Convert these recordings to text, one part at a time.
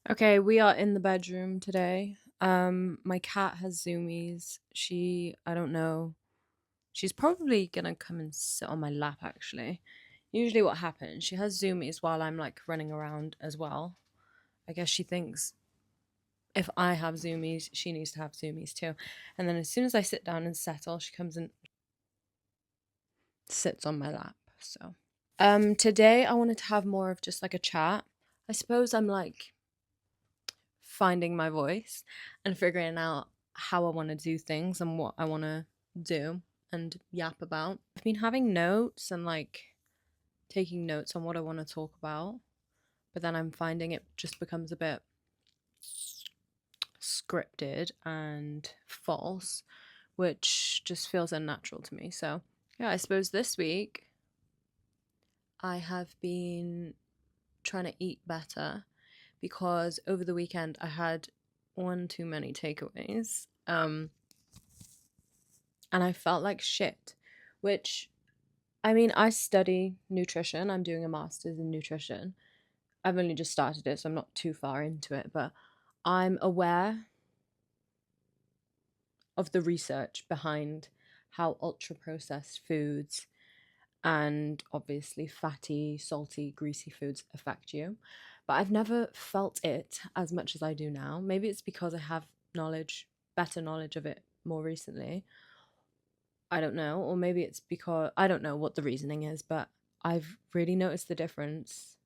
Okay, we are in the bedroom today. My cat has zoomies. I don't know. She's probably gonna come and sit on my lap actually. Usually what happens, she has zoomies while I'm like running around as well. I guess she thinks if I have zoomies, she needs to have zoomies too. And then as soon as I sit down and settle, she comes and sits on my lap. Today I wanted to have more of just like a chat. I suppose I'm like finding my voice and figuring out how I want to do things and what I want to do and yap about. I've been having notes and like taking notes on what I want to talk about, but then I'm finding it just becomes a bit scripted and false, which just feels unnatural to me. So, yeah, I suppose this week I have been trying to eat better because over the weekend I had one too many takeaways. And I felt like shit, which I mean, I study nutrition. I'm doing a master's in nutrition. I've only just started it, so I'm not too far into it, but I'm aware of the research behind how ultra processed foods and obviously fatty, salty, greasy foods affect you. But I've never felt it as much as I do now. Maybe it's because I have better knowledge of it more recently. I don't know. Or maybe it's because I don't know what the reasoning is, but I've really noticed the difference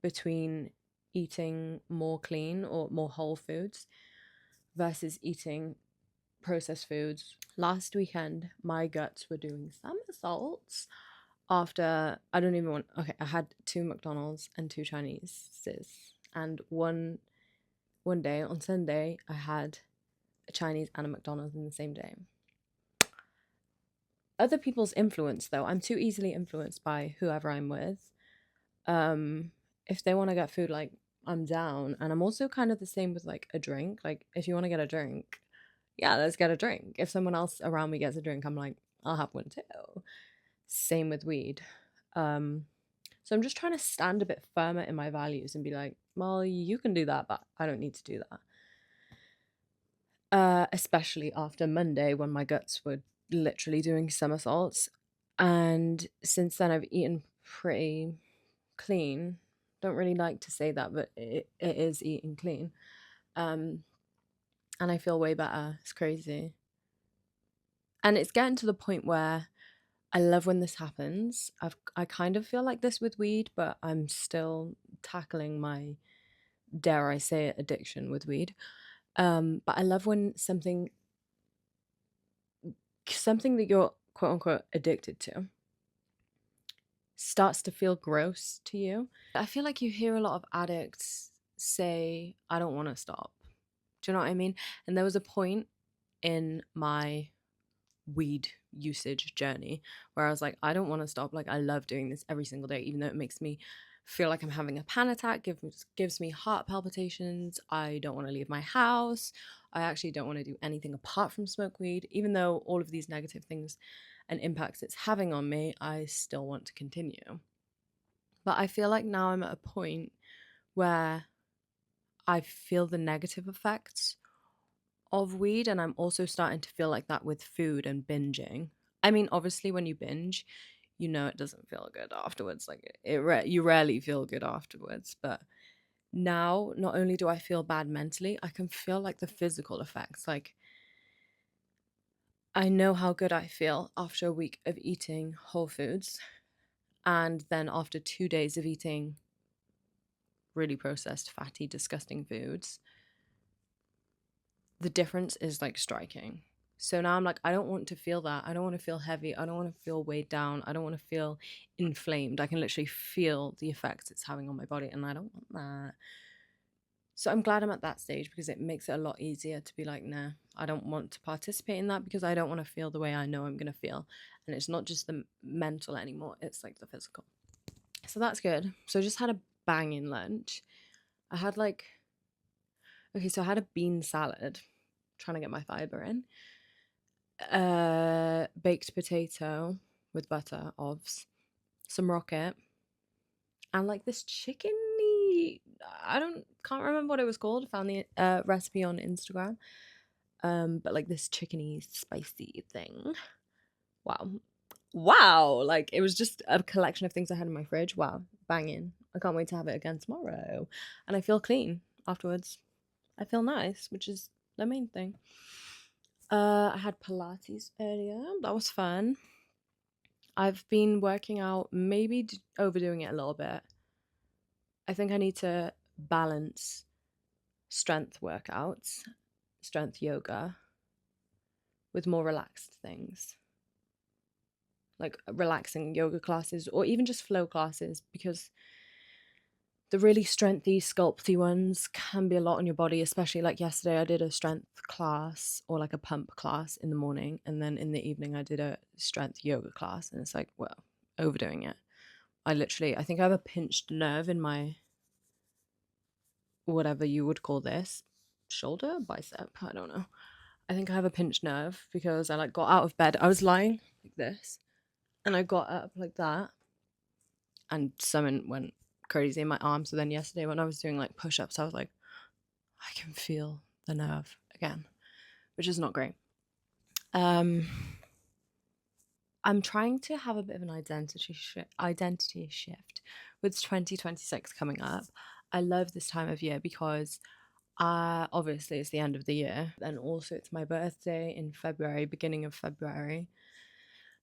between eating more clean or more whole foods versus eating processed foods. Last weekend, my guts were doing somersaults after I don't even want. Okay, I had two McDonald's and two Chinese's, and one day on Sunday I had a Chinese and a McDonald's in the same day. Other people's influence, though, I'm too easily influenced by whoever I'm with. Um, if they want to get food, like I'm down, and I'm also kind of the same with like a drink. Like if you want to get a drink, yeah, let's get a drink. If someone else around me gets a drink, I'm like, I'll have one too. Same with weed. Um, so I'm just trying to stand a bit firmer in my values and be like, well, you can do that, but I don't need to do that. Especially after Monday when my guts were literally doing somersaults. And since then, I've eaten pretty clean. Don't really like to say that, but it is eating clean. Um, and I feel way better. It's crazy. And it's getting to the point where I love when this happens. I kind of feel like this with weed, but I'm still tackling my, dare I say it, addiction with weed. But I love when something that you're quote unquote addicted to starts to feel gross to you. I feel like you hear a lot of addicts say, I don't want to stop. Do you know what I mean? And there was a point in my weed usage journey where I was like, I don't want to stop. Like, I love doing this every single day, even though it makes me feel like I'm having a panic attack, gives me heart palpitations. I don't want to leave my house. I actually don't want to do anything apart from smoke weed. Even though all of these negative things and impacts it's having on me, I still want to continue. But I feel like now I'm at a point where I feel the negative effects of weed, and I'm also starting to feel like that with food and binging. I mean, obviously, when you binge, you know it doesn't feel good afterwards. Like you rarely feel good afterwards. But now, not only do I feel bad mentally, I can feel like the physical effects. Like I know how good I feel after a week of eating whole foods, and then after 2 days of eating really processed, fatty, disgusting foods, the difference is like striking. So now I'm like, I don't want to feel that. I don't want to feel heavy. I don't want to feel weighed down. I don't want to feel inflamed. I can literally feel the effects it's having on my body, and I don't want that. So I'm glad I'm at that stage because it makes it a lot easier to be like, nah, I don't want to participate in that because I don't want to feel the way I know I'm going to feel. And it's not just the mental anymore, it's like the physical. So that's good. So I just had a banging lunch. I had like, okay, so I had a bean salad, trying to get my fiber in. Baked potato with butter, ovs, some rocket, and like this chickeny. I don't can't remember what it was called. I found the recipe on Instagram. But like this chickeny spicy thing. Wow. Wow. Like it was just a collection of things I had in my fridge. Wow. Banging. I can't wait to have it again tomorrow. And I feel clean afterwards. I feel nice, which is the main thing. I had Pilates earlier. That was fun. I've been working out, maybe overdoing it a little bit. I think I need to balance strength workouts, strength yoga, with more relaxed things, like relaxing yoga classes or even just flow classes, because the really strengthy, sculpty ones can be a lot on your body, especially like yesterday I did a strength class or like a pump class in the morning, and then in the evening I did a strength yoga class, and it's like, well, overdoing it. I think I have a pinched nerve in my, whatever you would call this, shoulder, bicep, I don't know. I think I have a pinched nerve because I like got out of bed. I was lying like this and I got up like that and something went crazy in my arm. So then yesterday when I was doing like push-ups, I was like, I can feel the nerve again, which is not great. I'm trying to have a bit of an identity shift with 2026 coming up. I love this time of year because obviously it's the end of the year, and also it's my birthday in February, beginning of February.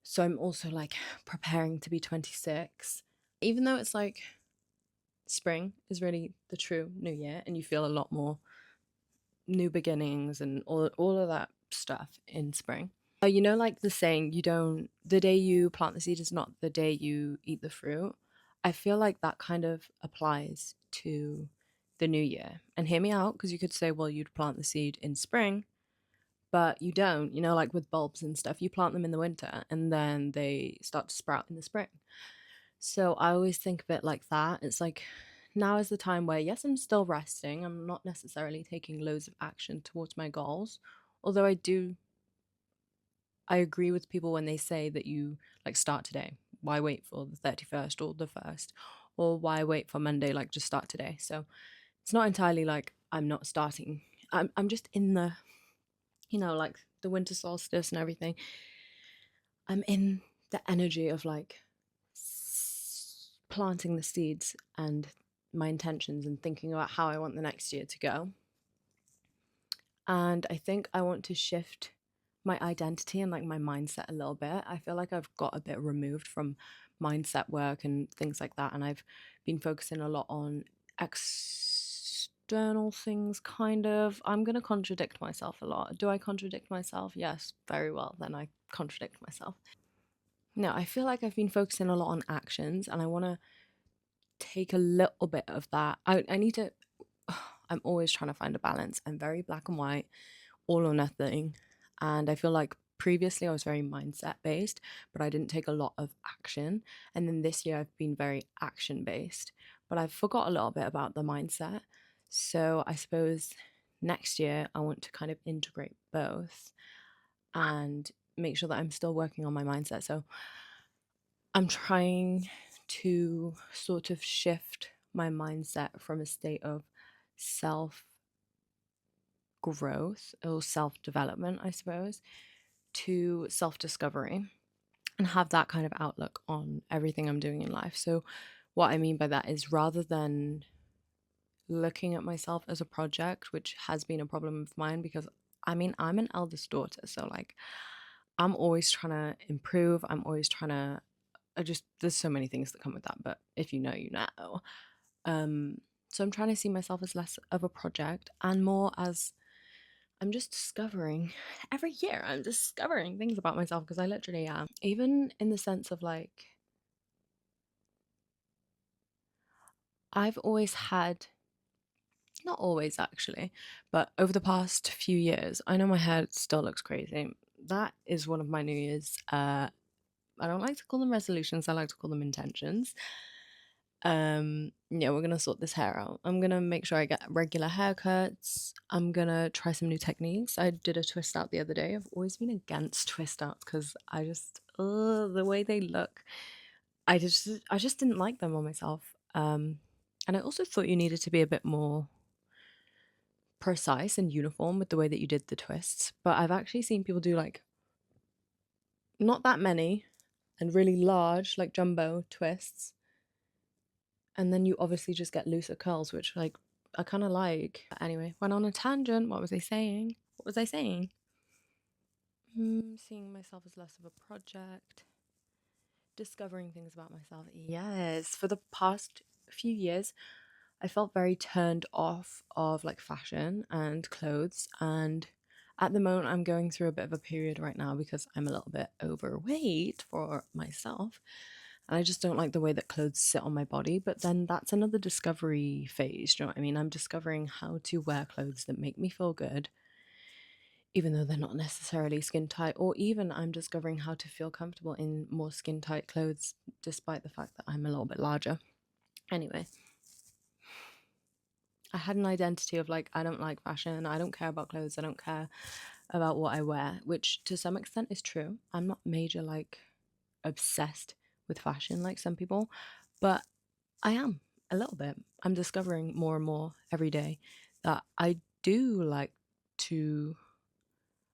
So I'm also like preparing to be 26, even though it's like spring is really the true new year and you feel a lot more new beginnings and all of that stuff in spring. You know, like the saying, you don't, the day you plant the seed is not the day you eat the fruit. I feel like that kind of applies to the new year. And hear me out, because you could say, well, you'd plant the seed in spring, but you don't, you know, like with bulbs and stuff, you plant them in the winter and then they start to sprout in the spring. So I always think of it like that. It's like now is the time where, yes, I'm still resting. I'm not necessarily taking loads of action towards my goals. Although I agree with people when they say that you like start today. Why wait for the 31st or the 1st? Or why wait for Monday? Like just start today. So it's not entirely like I'm not starting. I'm just in the, you know, like the winter solstice and everything. I'm in the energy of like planting the seeds and my intentions and thinking about how I want the next year to go. And I think I want to shift my identity and like my mindset a little bit. I feel like I've got a bit removed from mindset work and things like that. And I've been focusing a lot on external things, kind of. I'm going to contradict myself a lot. Do I contradict myself? Yes, very well. Then I contradict myself. No, I feel like I've been focusing a lot on actions and I want to take a little bit of that. I need to, I'm always trying to find a balance. I'm very black and white, all or nothing. And I feel like previously I was very mindset based, but I didn't take a lot of action. And then this year I've been very action based, but I've forgot a little bit about the mindset. So I suppose next year I want to kind of integrate both and make sure that I'm still working on my mindset. So I'm trying to sort of shift my mindset from a state of self growth or self development, I suppose, to self discovery and have that kind of outlook on everything I'm doing in life. So, what I mean by that is rather than looking at myself as a project, which has been a problem of mine because I mean, I'm an eldest daughter. So, like, I'm always trying to improve. I'm always trying to, there's so many things that come with that. But if you know, you know. So, I'm trying to see myself as less of a project and more as I'm just discovering every year. I'm discovering things about myself because I literally am. Even in the sense of like, I've always had, not always actually, but over the past few years, I know my hair still looks crazy. That is one of my New Year's. I don't like to call them resolutions. I like to call them intentions. Yeah, we're gonna sort this hair out. I'm gonna make sure I get regular haircuts. I'm gonna try some new techniques. I did a twist out the other day. I've always been against twist outs because I just the way they look, I just didn't like them on myself. And I also thought you needed to be a bit more precise and uniform with the way that you did the twists. But I've actually seen people do like not that many and really large, like jumbo twists. And then you obviously just get looser curls, which like I kind of like. Anyway, went on a tangent. What was I saying? What was I saying? Seeing myself as less of a project. Discovering things about myself. Yes, for the past few years, I felt very turned off of like fashion and clothes. And at the moment, I'm going through a bit of a period right now because I'm a little bit overweight for myself. And I just don't like the way that clothes sit on my body. But then that's another discovery phase. Do you know what I mean? I'm discovering how to wear clothes that make me feel good, even though they're not necessarily skin tight, or even I'm discovering how to feel comfortable in more skin tight clothes, despite the fact that I'm a little bit larger. Anyway, I had an identity of like, I don't like fashion, I don't care about clothes, I don't care about what I wear, which to some extent is true. I'm not major like obsessed with fashion like some people, but I am a little bit. I'm discovering more and more every day that do like to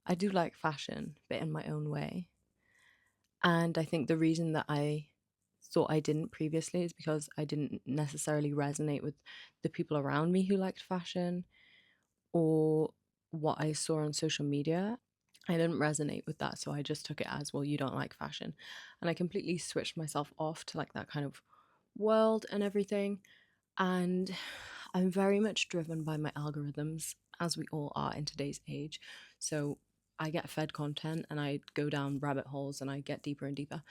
I do like fashion, but in my own way. And I think the reason that I thought I didn't previously is because I didn't necessarily resonate with the people around me who liked fashion or what I saw on social media. I didn't resonate with that. So I just took it as, well, you don't like fashion. And I completely switched myself off to like that kind of world and everything. And I'm very much driven by my algorithms, as we all are in today's age. So I get fed content and I go down rabbit holes and I get deeper and deeper.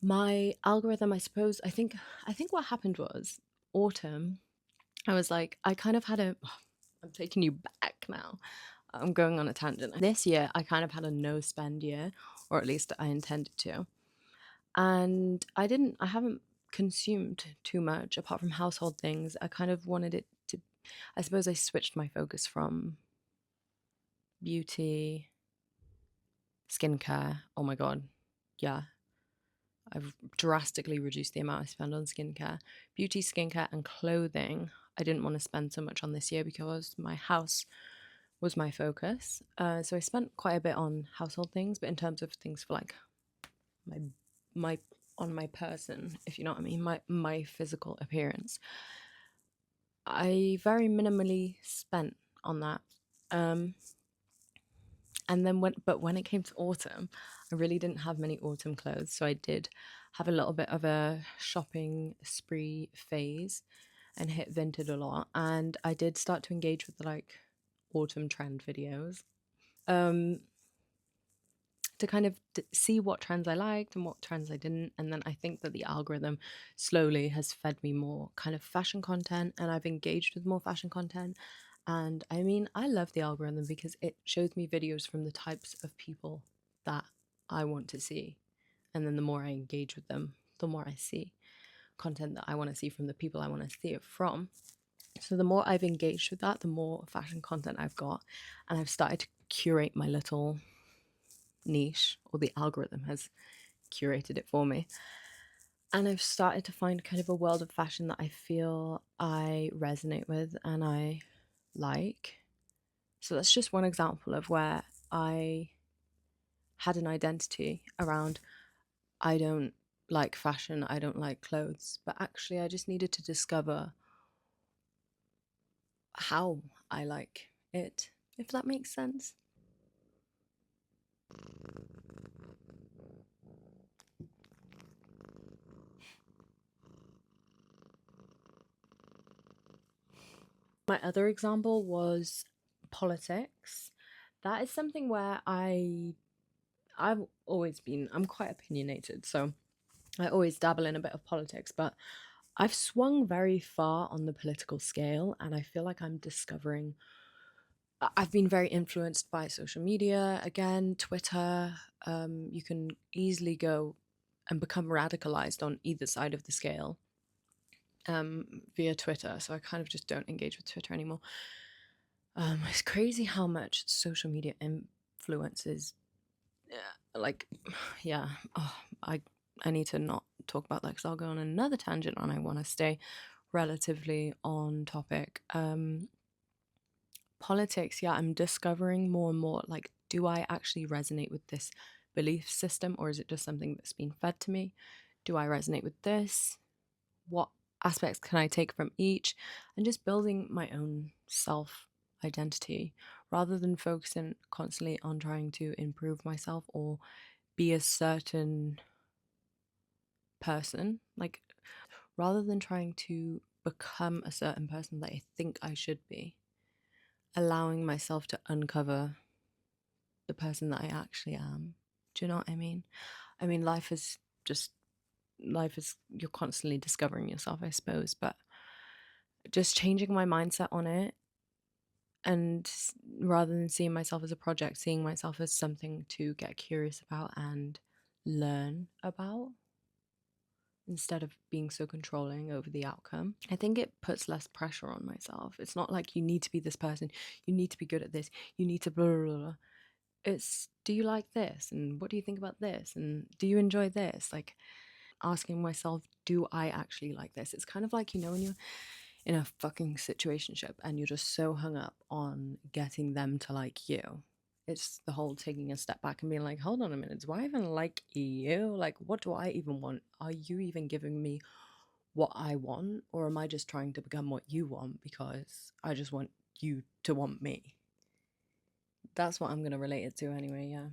My algorithm, I suppose, I think what happened was autumn. I was like, I kind of had a I'm taking you back now. I'm going on a tangent. This year I kind of had a no spend year, or at least I intended to. And I haven't consumed too much apart from household things. I kind of wanted it to, I suppose I switched my focus from beauty, skincare. Oh my God. Yeah. I've drastically reduced the amount I spend on skincare. Beauty, skincare, and clothing. I didn't want to spend so much on this year because my house was my focus. So I spent quite a bit on household things, but in terms of things for like my my on my person, if you know what I mean, my physical appearance, I very minimally spent on that. Um, and then when it came to autumn, I really didn't have many autumn clothes, so I did have a little bit of a shopping spree phase and hit Vinted a lot, and I did start to engage with the like autumn trend videos. Um, to kind of see what trends I liked and what trends I didn't. And then I think that the algorithm slowly has fed me more kind of fashion content, and I've engaged with more fashion content. And I mean, I love the algorithm because it shows me videos from the types of people that I want to see. And then the more I engage with them, the more I see content that I want to see from the people I want to see it from. So the more I've engaged with that, the more fashion content I've got. And I've started to curate my little niche, or the algorithm has curated it for me. And I've started to find kind of a world of fashion that I feel I resonate with and I like. So that's just one example of where I had an identity around, I don't like fashion, I don't like clothes, but actually I just needed to discover how I like it, if that makes sense. My other example was politics. That is something where I've always been, I'm quite opinionated, so I always dabble in a bit of politics, but I've swung very far on the political scale, and I feel like I'm discovering. I've been very influenced by social media, again, Twitter. You can easily go and become radicalized on either side of the scale via Twitter. So I kind of just don't engage with Twitter anymore. It's crazy how much social media influences. Like, yeah, oh, I need to not talk about that because I'll go on another tangent and I want to stay relatively on topic. Politics, yeah, I'm discovering more and more, like, do I actually resonate with this belief system, or is it just something that's been fed to me? Do I resonate with this? What aspects can I take from each? And just building my own self identity rather than focusing constantly on trying to improve myself or be a certain person. Like, rather than trying to become a certain person that I think I should be, allowing myself to uncover the person that I actually am. Do you know what I mean? I mean, life is, you're constantly discovering yourself, I suppose, but just changing my mindset on it, and rather than seeing myself as a project, seeing myself as something to get curious about and learn about instead of being so controlling over the outcome. I think it puts less pressure on myself. It's not like you need to be this person, you need to be good at this, you need to blah blah blah. It's, do you like this, and what do you think about this, and do you enjoy this? Like, asking myself, do I actually like this? It's kind of like, you know, when you're in a fucking situationship and you're just so hung up on getting them to like you. It's the whole taking a step back and being like, hold on a minute, do I even like you? Like, what do I even want? Are you even giving me what I want? Or am I just trying to become what you want because I just want you to want me? That's what I'm going to relate it to anyway, yeah.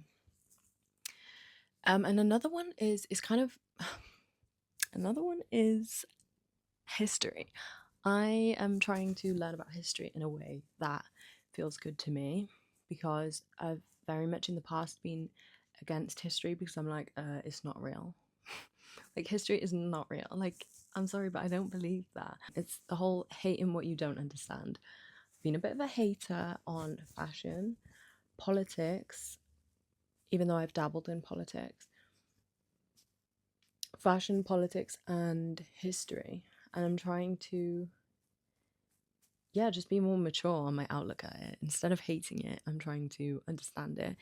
And another one is kind of another one is history. I am trying to learn about history in a way that feels good to me, because I've very much in the past been against history because I'm like, it's not real. Like, history is not real. Like, I'm sorry, but I don't believe that. It's the whole hating what you don't understand. I've been a bit of a hater on fashion, politics, even though I've dabbled in politics, fashion, politics, and history. And I'm trying to, yeah, just be more mature on my outlook at it. Instead of hating it, I'm trying to understand it,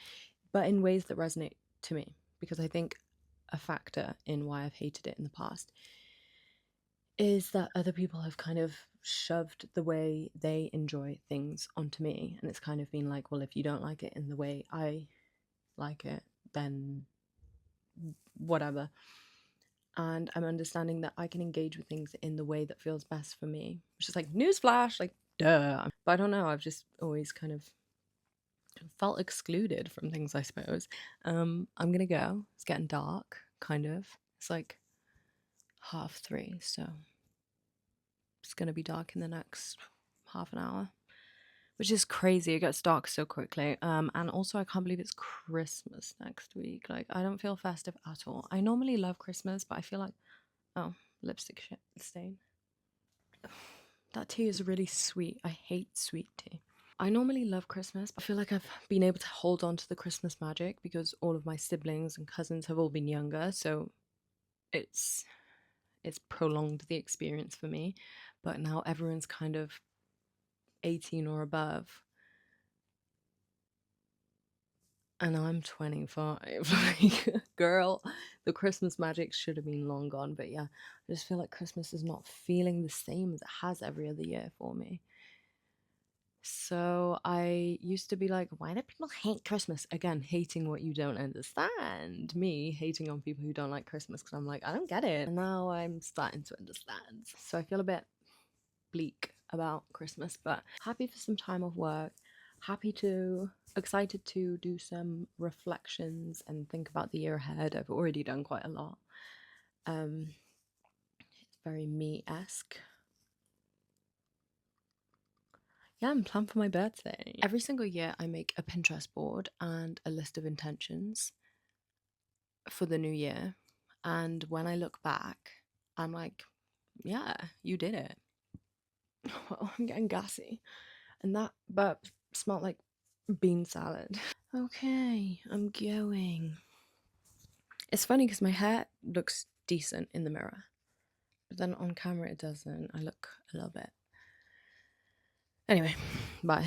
but in ways that resonate to me. Because I think a factor in why I've hated it in the past is that other people have kind of shoved the way they enjoy things onto me. And it's kind of been like, well, if you don't like it in the way I like it, then whatever. And I'm understanding that I can engage with things in the way that feels best for me, which is like, newsflash, like, duh. But I don't know, I've just always kind of felt excluded from things, I suppose. I'm gonna go. It's getting dark, kind of. It's like 3:30, so it's gonna be dark in the next half an hour, which is crazy. It gets dark so quickly. And also I can't believe it's Christmas next week. Like, I don't feel festive at all. I normally love Christmas, but I feel like, oh, lipstick stain. That tea is really sweet. I hate sweet tea. I normally love Christmas, but I feel like I've been able to hold on to the Christmas magic because all of my siblings and cousins have all been younger, so it's prolonged the experience for me. But now everyone's kind of 18 or above, and I'm 25. Like, girl, the Christmas magic should have been long gone. But yeah, I just feel like Christmas is not feeling the same as it has every other year for me. So I used to be like, why do people hate Christmas? Again, hating what you don't understand. Me hating on people who don't like Christmas because I'm like, I don't get it. And now I'm starting to understand. So I feel a bit bleak about Christmas, but happy for some time off work. Excited to do some reflections and think about the year ahead. I've already done quite a lot. It's very me-esque. Yeah, I'm planned for my birthday. Every single year, I make a Pinterest board and a list of intentions for the new year. And when I look back, I'm like, yeah, you did it. Well, I'm getting gassy. And that burp smelled like bean salad. Okay, I'm going. It's funny because my hair looks decent in the mirror, but then on camera it doesn't. I look a little bit. Anyway, bye.